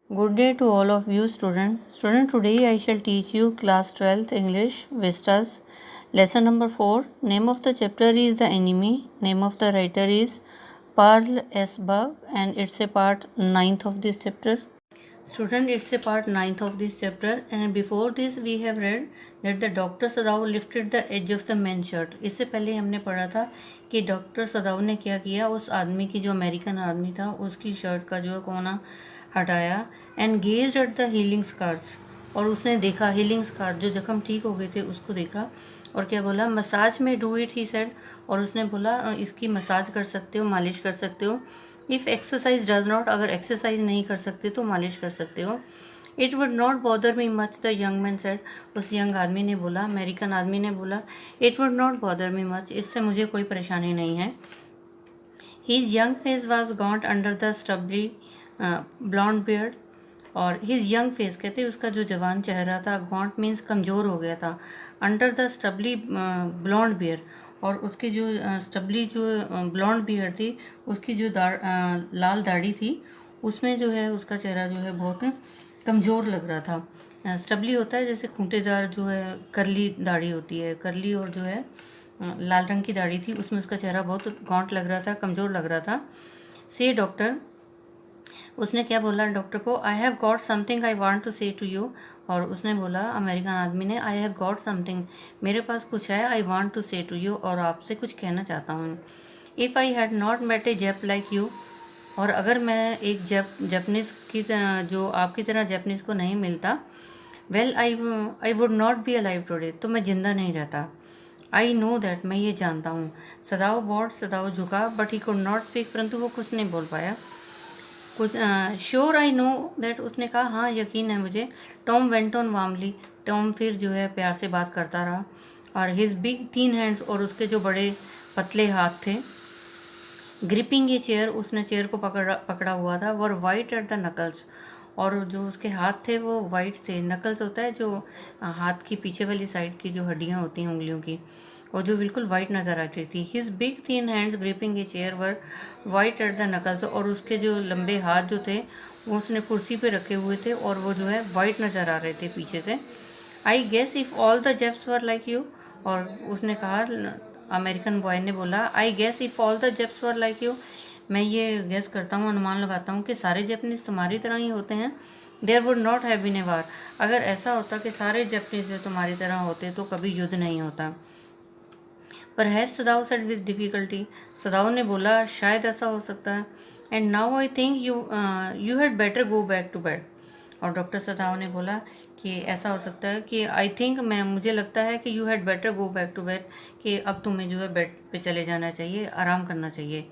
Good day to all of you students. Today I shall teach you class 12th English Vistas lesson number 4. Name of the chapter is The Enemy. Name of the writer is Parl S. Bug and it's a part 9th of this chapter. Student, it's a part 9th of this chapter and before this we have read that the Dr. Sadao lifted the edge of the man's shirt. इससे पहले हमने पढ़ा था कि doctor सदाव ने क्या किया, उस आदमी की जो अमेरिकन आदमी था उसकी शर्ट का जो कोना हटाया and gazed at the healing scars, और उसने देखा हीलिंग स्कार जो जख्म ठीक हो गए थे उसको देखा और क्या बोला, मसाज में डू इट ही सेड, और उसने बोला इसकी मसाज कर सकते हो, मालिश कर सकते हो। इफ़ एक्सरसाइज डज नॉट, अगर एक्सरसाइज नहीं कर सकते तो मालिश कर सकते हो। It would not bother me much, the young man said, उस यंग आदमी ने बोला, अमेरिकन आदमी ने बोला, it would not bother me much, इससे मुझे कोई परेशानी नहीं है। His young face was gaunt under the stubbly blond beard, और हिज यंग फेस कहते हैं उसका जो जवान चेहरा था, गॉन्ट मीन्स कमज़ोर हो गया था, under the stubbly blond beard, और उसकी जो स्टबली जो ब्लॉन्ड बियर थी उसकी जो लाल दाढ़ी थी उसमें जो है उसका चेहरा जो है बहुत कमज़ोर लग रहा था। स्टबली होता है जैसे खूंटेदार जो है करली दाढ़ी होती है, करली और जो है लाल रंग की दाढ़ी थी, उसमें उसका चेहरा बहुत गॉन्ट लग रहा था, कमज़ोर लग रहा था। से डॉक्टर, उसने क्या बोला डॉक्टर को, I have got something I want to say to you, और उसने बोला अमेरिकन आदमी ने, आई हैव गॉट समथिंग, मेरे पास कुछ है, I want to say to you, और आपसे कुछ कहना चाहता हूँ। If I had not met a Jap like you, और अगर मैं एक जैपनीज़ की जो आपकी तरह जैपनीज़ को नहीं मिलता, well I would not be alive today, तो मैं जिंदा नहीं रहता। आई नो दैट, मैं ये जानता हूँ। सदाओ बॉट, सदाओ झुका, but he could not speak, परंतु वो कुछ नहीं बोल पाया। कुछ श्योर आई नो दैट, उसने कहा हाँ यकीन है मुझे। Tom went on warmly, Tom फिर जो है प्यार से बात करता रहा, और हिज बिग थिन हैंड्स, और उसके जो बड़े पतले हाथ थे, ग्रिपिंग ए चेयर, उसने चेयर को पकड़ा हुआ था, वर वाइट एट द नकल्स, और जो उसके हाथ थे वो वाइट थे। नकल्स होता है जो हाथ की पीछे वाली साइड की जो हड्डियाँ होती हैं उंगलियों की, और जो बिल्कुल वाइट नज़र आ रही थी। His big thin hands gripping a chair were white at the knuckles, और उसके जो लंबे हाथ जो थे वो उसने कुर्सी पे रखे हुए थे और वो जो है वाइट नज़र आ रहे थे पीछे से। I guess if all the Japs were like you, और उसने कहा, अमेरिकन बॉय ने बोला, I guess if all the Japs were like you, मैं ये गेस करता हूँ, अनुमान लगाता हूँ कि सारे जैपनीज़ तुम्हारी तरह ही होते हैं। There would not have been a war, अगर ऐसा होता कि सारे जैपनीज़ जो तुम्हारी तरह होते तो कभी युद्ध नहीं होता। पर है Sadao said with difficulty, Sadao ने बोला शायद ऐसा हो सकता है। And now I think you had better go back to bed, और डॉक्टर सदाओ ने बोला कि ऐसा हो सकता है कि आई थिंक, मुझे लगता है कि you had better go back to bed, कि अब तुम्हें जो है बेड पे चले जाना चाहिए, आराम करना चाहिए।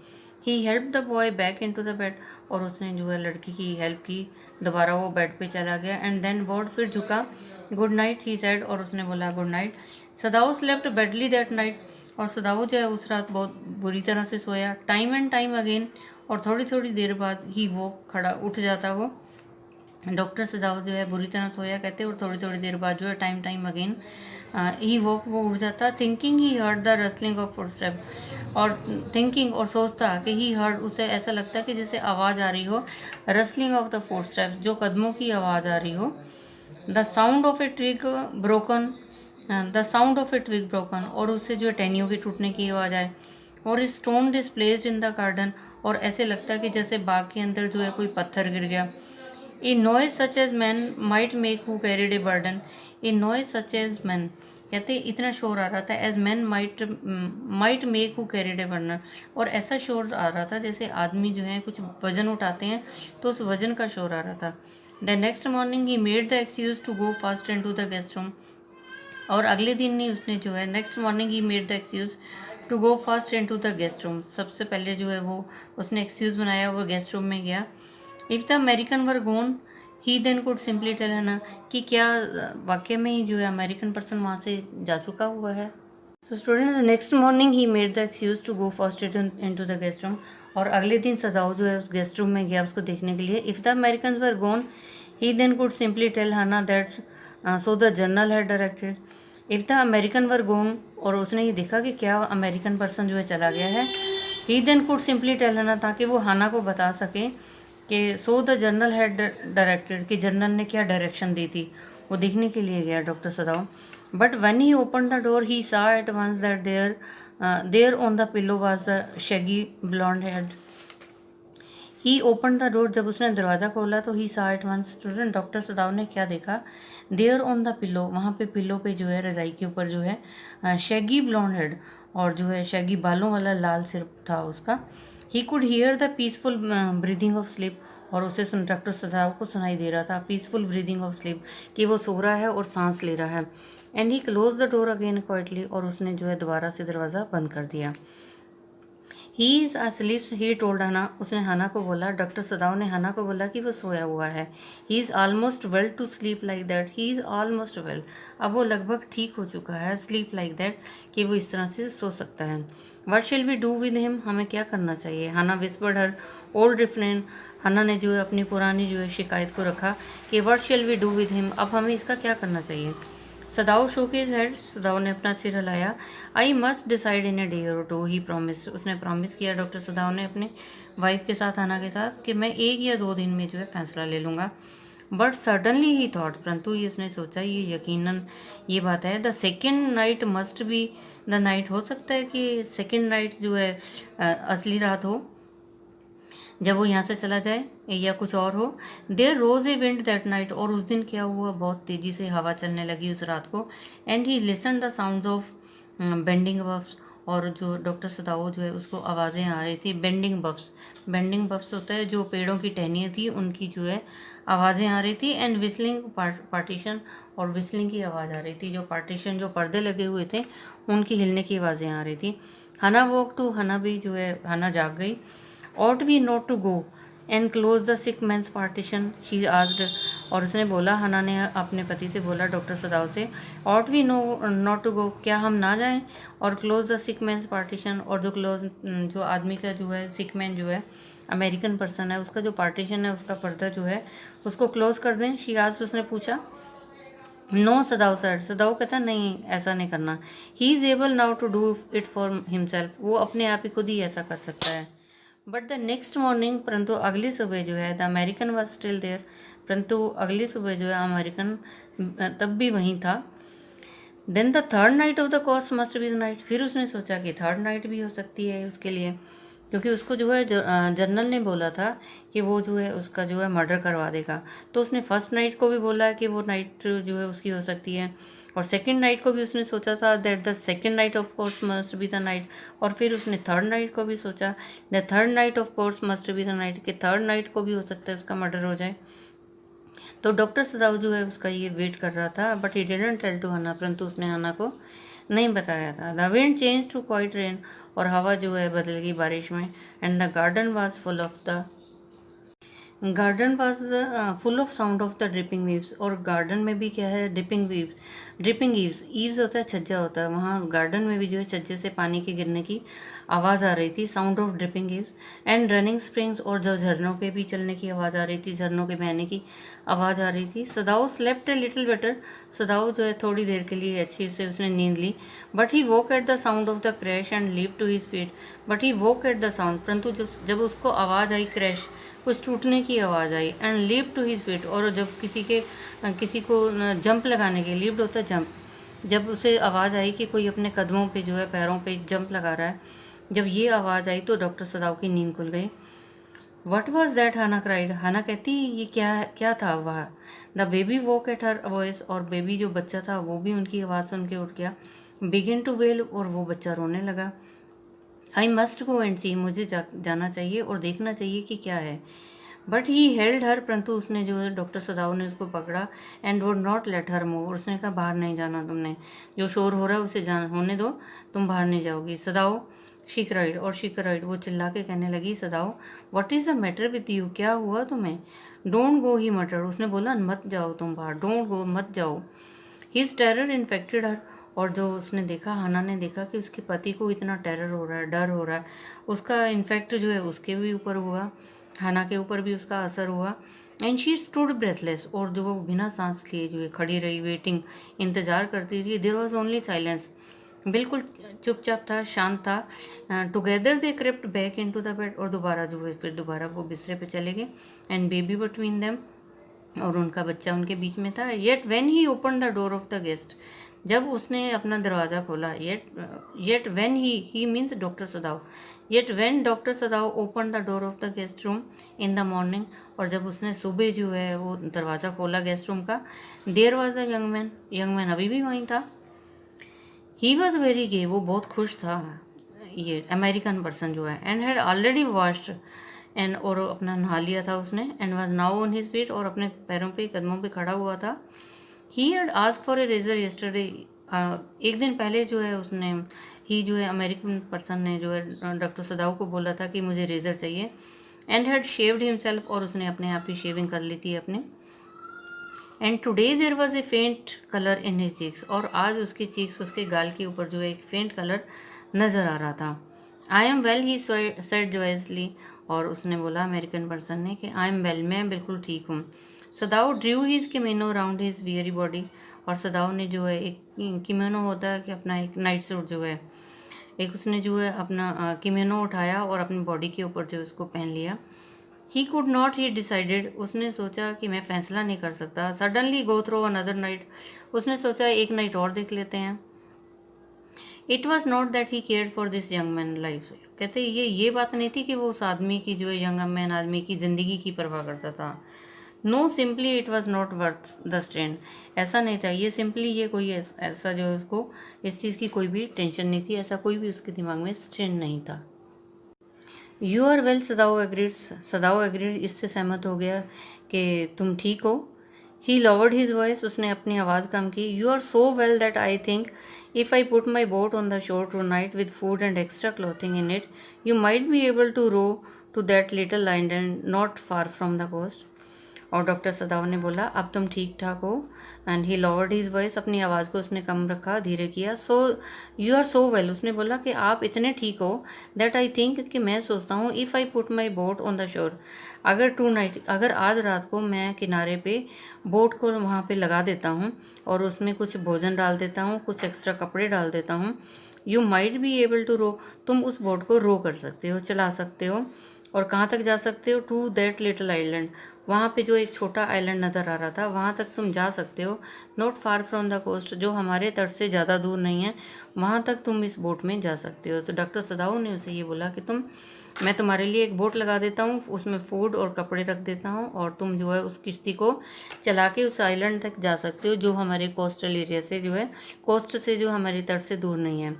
He help the boy back into the bed, और उसने जो है लड़की की हेल्प की, दोबारा वो बेड पे चला गया। एंड देन बोर्ड, फिर झुका, गुड नाइट ही सेड, और उसने बोला good night. Sadao slept badly that night, और सदाओ जो है उस रात बहुत बुरी तरह से सोया। टाइम एंड टाइम अगेन, और थोड़ी थोड़ी देर बाद ही वो खड़ा उठ जाता वो। डॉक्टर सदाओ जो है बुरी तरह सोया कहते, और थोड़ी थोड़ी देर बाद जो है टाइम अगेन ही वो उठ जाता। Thinking he heard the rustling of footstep, और थिंकिंग और सोचता कि ही हर्ड, उसे ऐसा लगता है कि जैसे आवाज़ आ रही हो, रसलिंग ऑफ द फुटस्टेप, जो कदमों की आवाज़ आ रही हो। The sound of a twig broken, the sound of a twig broken, और उससे जो टहनियों की टूटने की आवाज़ आए। और stone displaced in the garden, और ऐसे लगता है कि जैसे बाग के अंदर जो है कोई पत्थर गिर गया। A noise such as man might make who carried a burden, a noise such as man कहते इतना शोर आ रहा था, as man might make who carried a burden, और ऐसा शोर आ रहा था जैसे आदमी जो है कुछ वजन उठाते हैं तो उस वजन का शोर आ रहा था। The next morning he made the excuse to go fast into the guest room, और अगले दिन ही उसने जो है next morning he made the excuse to go fast into the guest room, सबसे पहले जो है वो उसने एक्सक्यूज़ बनाया, वो गेस्ट रूम में गया। If the American were gone he then could simply tell, है ना, कि क्या वाकई में ही जो है अमेरिकन पर्सन वहाँ से जा चुका हुआ है। So student, next morning he made the excuse to go first into the guest room, और अगले दिन सदाओ जो है उस गेस्ट रूम में गया उसको देखने के लिए। If the American were gone he then could simply tell, है ना, that so the general had directed. If the American were gone, और उसने ये देखा कि क्या अमेरिकन पर्सन जो है चला गया है। ही देन कुड सिंपली टेल, है ना, ताकि वो हाना को बता सके कि so the general had directed, कि जनरल ने क्या डायरेक्शन दी थी, वो देखने के लिए गया doctor Sadao. But when he open the door he saw at once that there on the pillow was the shaggy blond head. He open the door, जब उसने दरवाज़ा खोला तो he saw at once, student doctor सदाव ने क्या देखा, there on the pillow, वहाँ पे पिलो पे जो है रजाई के ऊपर जो है शैगी ब्लॉन्ड हेड, और जो है शैगी बालों वाला लाल सिर था उसका. He could hear the peaceful breathing of sleep, और उसे डॉक्टर सदाव को सुनाई दे रहा था पीसफुल ब्रीदिंग ऑफ स्लीप, कि वो सो रहा है और सांस ले रहा है. And he close the door again quietly, और उसने जो है दोबारा से दरवाज़ा बंद कर दिया. He is asleep, he told हना, उसने हना को बोला, डॉक्टर सदाव ने हना को बोला कि वो सोया हुआ है. He is almost well to sleep like that, he is almost well, अब वो लगभग ठीक हो चुका है, स्लीप लाइक दैट, कि वो इस तरह से सो सकता है. What shall we do with him, हमें क्या करना चाहिए. हना विस्पर्ड हर ओल्ड रिफ्रेन, हना ने जो है अपनी पुरानी जो है शिकायत को रखा कि what shall we do with him, अब हमें इसका क्या करना चाहिए. सदाव शो के हेड, सदाव ने अपना सिर हिलाया. I must decide in a day और टू, ही प्रॉमिस, उसने प्रॉमिस किया डॉक्टर सदाव ने अपने वाइफ के साथ, हना के साथ, कि मैं 1 या 2 दिन में जो है फैसला ले लूँगा. बट सडनली ही थॉट, परंतु ये उसने सोचा, ये यकीनन ये बात है, the second night must be the night, हो सकता है कि सेकेंड नाइट जो है असली रात हो जब वो यहाँ से चला जाए, या कुछ और हो. There rose a wind that night, और उस दिन क्या हुआ, बहुत तेज़ी से हवा चलने लगी उस रात को. And he listen the sounds of bending बफ्स, और जो डॉक्टर सदाओ जो है उसको आवाज़ें आ रही थी. बेंडिंग बफ्स होता है जो पेड़ों की टहनियाँ थी उनकी जो है आवाज़ें आ रही थी. एंड विस्लिंग पार्टीशन, और विस्लिंग की आवाज़ आ रही थी, जो पार्टीशन जो पर्दे लगे हुए थे उनकी हिलने की आवाज़ें आ रही थी. हना वॉक टू, हना भी जो है हना जाग गई. ought we not to go and close the sick man's partition, she asked, और उसने बोला, हना ने अपने पति से बोला डॉक्टर सदाव से, ought we no not to go, क्या हम ना जाएं और close the sick man's partition, और जो आदमी का जो है sick man जो है अमेरिकन पर्सन है उसका जो पार्टीशन है उसका पर्दा जो है उसको क्लोज कर दें. she asked, उसने पूछा. नो, सदाव सर, सदाव कहता नहीं, ऐसा नहीं करना. He is able now to do it for himself, वो अपने आप ही खुद ही ऐसा कर सकता है. बट द नेक्स्ट मॉर्निंग, परंतु अगली सुबह जो है, the American was still there, परंतु अगली सुबह जो है अमेरिकन तब भी वहीं था. Then the third night of the course must be the night, फिर उसने सोचा कि थर्ड नाइट भी हो सकती है उसके लिए, क्योंकि उसको जो है जनरल ने बोला था कि वो जो है उसका जो है मर्डर करवा देगा. तो उसने फर्स्ट नाइट को भी बोला है कि वो नाइट जो है उसकी हो सकती है, और सेकंड नाइट को भी उसने सोचा था that the second night of course must be the night, और फिर उसने थर्ड नाइट को भी सोचा the third night of course must be the night, कि थर्ड नाइट को भी हो सकता है उसका मर्डर हो जाए. तो डॉक्टर सदाव जो है उसका ये वेट कर रहा था. But he didn't tell to Hana, परंतु उसने हना को नहीं बताया था. The wind change to quiet rain, और हवा जो है बदल गई बारिश में. And the garden was full of sound of the dripping eaves, और गार्डन में भी क्या है, ड्रिपिंग ईव्स, ईव्स होता है छज्जा होता है, वहाँ गार्डन में भी जो है छज्जे से पानी के गिरने की आवाज़ आ रही थी, sound of dripping eaves. And running springs, और जो झरनों के भी चलने की आवाज़ आ रही थी, झरनों के बहने की आवाज़ आ रही थी. सदाओ स्लेप्ट ए लिटिल बेटर, सदाओ जो है थोड़ी देर के लिए अच्छी से उसने नींद ली. But he woke at the sound of the crash and leap to his feet, but he woke at the sound, परंतु जब उसको आवाज़ आई क्रैश, कुछ टूटने की आवाज़ आई, and leap to his feet, और जब किसी को जंप लगाने के, लीप्ड होता है जंप, जब उसे आवाज़ आई कि कोई अपने कदमों पे जो है पैरों पे जंप लगा रहा है, जब ये आवाज़ आई तो डॉक्टर सदाव की नींद खुल गई. वट वॉज दैट, हना क्राइड, हना कहती ये क्या था वह. The baby walk at her voice, और बेबी जो बच्चा था वो भी उनकी आवाज़ सुन के उठ गया. बिगिन टू वेल, और वो बच्चा रोने लगा. आई मस्ट गो एंड सी, मुझे जाना चाहिए और देखना चाहिए कि क्या है. बट ही हेल्ड हर, परंतु उसने जो है डॉक्टर सदाव ने उसको पकड़ा. And would not let her move, उसने कहा बाहर नहीं जाना तुमने, जो शोर हो रहा है उसे होने दो, तुम बाहर नहीं जाओगी. सदाव शी क्राइड, और शी क्राइड, वो चिल्ला के कहने लगी, सदाव what is the matter with you, क्या हुआ तुम्हें. डोंट गो, ही मटर, उसने बोला मत जाओ तुम बाहर, डोंट गो, मत जाओ. हिज टेरर इन्फेक्टेड हर, और जो उसने देखा, हना ने देखा कि उसके पति को इतना टेरर हो रहा है, डर हो रहा है, उसका इन्फेक्ट जो है उसके भी ऊपर हुआ, हना के ऊपर भी उसका असर हुआ. एंड शी स्टूड ब्रेथलेस, और जो वो बिना सांस लिए जो है खड़ी रही, वेटिंग, इंतज़ार करती रही. देयर वॉज ओनली साइलेंस, बिल्कुल चुपचाप था, शांत था। Together they crypt back into the bed, और दोबारा जो है फिर दोबारा वो बिस्तर पे चले गए। एंड बेबी बिटवीन देम, और उनका बच्चा उनके बीच में था। Yet when he open the door of the guest, जब उसने अपना दरवाज़ा खोला, yet when he means doctor Sadao, yet when doctor Sadao open the door of the guest room in the morning, और जब उसने सुबह जो है वो दरवाज़ा खोला गेस्ट रूम का, there was the young man अभी भी वहीं था। ही वॉज वेरी गे, वो बहुत खुश था, ये अमेरिकन पर्सन जो है। And had already washed, and और अपना नहा लिया था उसने। And was now on his feet, और अपने पैरों पे कदमों पे खड़ा हुआ था। He had ask for a razor yesterday, एक दिन पहले जो है उसने, ही जो है अमेरिकन पर्सन ने जो है डॉक्टर सदाव को बोला था कि मुझे रेजर चाहिए। एंड हैड शेव्ड हिमसेल्फ, और उसने अपने आप ही शेविंग कर ली थी अपने। And today there was a faint colour in his cheeks, और आज उसके चीक्स, उसके गाल के ऊपर जो है एक फेंट कलर नज़र आ रहा था। I am well he said joyously, और उसने बोला अमेरिकन पर्सन ने कि आई एम वेल, मैं बिल्कुल ठीक हूँ। Sadao drew his kimono around his weary body, और सदाव ने जो है एक किमेनो होता है कि अपना एक नाइट सूट जो है, एक उसने जो है अपना किमेनो उठाया और अपनी बॉडी के ऊपर जो उसको पहन लिया। He could not, he decided, उसने सोचा कि मैं फैसला नहीं कर सकता। Suddenly go through another night, उसने सोचा एक नाइट और देख लेते हैं। It was not that he cared for this young man life, कहते ये बात नहीं थी कि वो उस आदमी की जो है यंग मैन आदमी की ज़िंदगी की परवाह करता था। No simply it was not worth the strain, ऐसा नहीं था, ये सिंपली ये कोई ऐसा जो है उसको इस चीज़ की कोई भी टेंशन नहीं थी, ऐसा कोई भी उसके दिमाग में स्ट्रेन नहीं था। You are well, Sadao agreed, इससे सहमत हो गया कि तुम ठीक हो। ही लॉवर्ड हिज वॉइस, उसने अपनी आवाज़ कम की। You are so well that I think if I put my boat on the shore tonight with food and extra clothing in it, you might be able to row to that little island not far from the coast. और doctor सदाव ने बोला अब तुम ठीक ठाक हो। And he lowered his voice, अपनी आवाज़ को उसने कम रखा, धीरे किया। So you are so well, उसने बोला कि आप इतने ठीक हो, दैट आई थिंक, कि मैं सोचता हूँ, if I put my boat on the शोर, अगर आज रात को मैं किनारे पे बोट को वहाँ पे लगा देता हूँ और उसमें कुछ भोजन डाल देता हूँ, कुछ एक्स्ट्रा कपड़े डाल देता हूँ, you might be able to row, तुम उस बोट को रो कर सकते हो, चला सकते हो। और कहाँ तक जा सकते हो? टू दैट लिटिल आइलैंड, वहाँ पे जो एक छोटा आइलैंड नज़र आ रहा था वहाँ तक तुम जा सकते हो। Not far from the coast, जो हमारे तट से ज़्यादा दूर नहीं है, वहाँ तक तुम इस बोट में जा सकते हो। तो डॉक्टर सदाऊ ने उसे ये बोला कि मैं तुम्हारे लिए एक बोट लगा देता हूँ, उसमें फूड और कपड़े रख देता हूँ, और तुम जो है उस किश्ती को चला के उस आइलैंड तक जा सकते हो, जो हमारे कोस्टल एरिया से जो है, कोस्ट से जो हमारे तट से दूर नहीं है।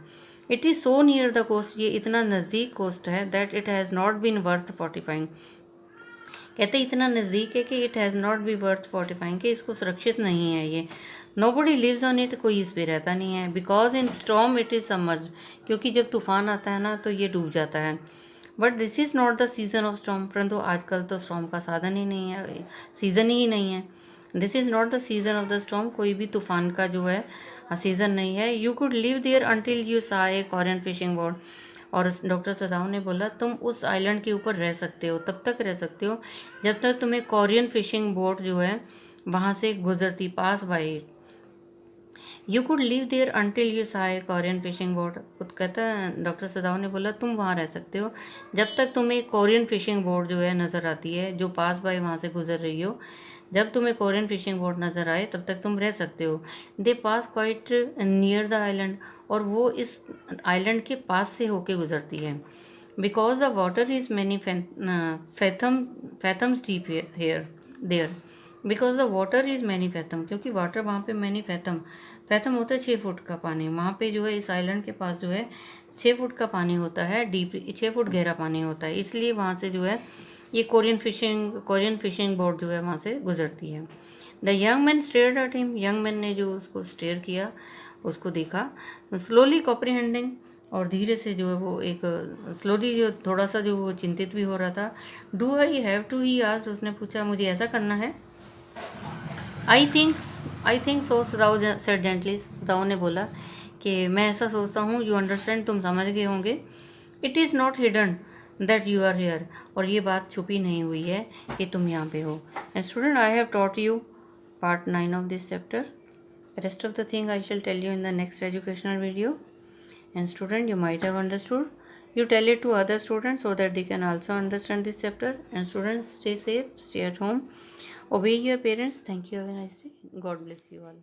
It is so near the coast, ये इतना नज़दीक कोस्ट है, that it has not been worth fortifying, कहते इतना नज़दीक है कि it has not be worth fortifying, कि इसको सुरक्षित नहीं है ये। Nobody lives on it, कोई इस पर रहता नहीं है। Because in storm it is submerged, क्योंकि जब तूफान आता है ना तो ये डूब जाता है। But this is not the season of storm, परंतु आजकल तो स्टॉर्म का साधन ही नहीं है, सीज़न ही नहीं है। This is not the season of the storm, कोई भी तूफान का जो है सीज़न नहीं है। You could live there until you saw a Korean fishing boat, और डॉक्टर सदाव ने बोला तुम उस आइलैंड के ऊपर रह सकते हो, तब तक रह सकते हो जब तक तुम्हें कोरियन फिशिंग बोट जो है वहाँ से गुजरती, pass by. You could live there until you saw a Korean fishing boat, खुद कहता है डॉक्टर सदाव ने बोला तुम वहाँ रह सकते हो जब तक तुम्हें कोरियन फिशिंग बोट जो है नज़र आती है, जो पास बाय वहाँ से गुजर रही हो। जब तुम्हें कोरियन फिशिंग बोट नज़र आए तब तक तुम रह सकते हो। दे पास क्वाइट नियर द आइलैंड, और वो इस आइलैंड के पास से होके गुजरती है। Because the water is many fathoms deep here there, because the water is many fathom, क्योंकि वाटर वहाँ पे मैनी फैथम होता है 6 फुट का पानी, वहाँ पे जो है इस आइलैंड के पास जो है 6 फुट का पानी होता है, डीप 6 फुट गहरा पानी होता है, इसलिए वहाँ से जो है ये कोरियन फिशिंग बोट जो है वहाँ से गुजरती है। The young man stared at him, young man ने जो उसको स्टेयर किया, उसको देखा। स्लोली कॉम्प्रिहेंडिंग, और धीरे से जो है वो एक स्लोली जो थोड़ा सा जो वो चिंतित भी हो रहा था। Do I have to, he asked, उसने पूछा मुझे ऐसा करना है। I think so, Sadao said gently, Sadao ने बोला कि मैं ऐसा सोचता हूँ। यू अंडरस्टैंड, तुम समझ गए होंगे। It is not hidden that you are here, और ये बात छुपी नहीं हुई है कि तुम यहाँ पे हो। And student, I have taught you part 9 of this chapter. Rest of the thing I shall tell you in the next educational video. and student, you might have understood. You tell it to other students so that they can also understand this chapter. And students, stay safe, stay at home, obey your parents. Thank you. Have a nice day. God bless you all.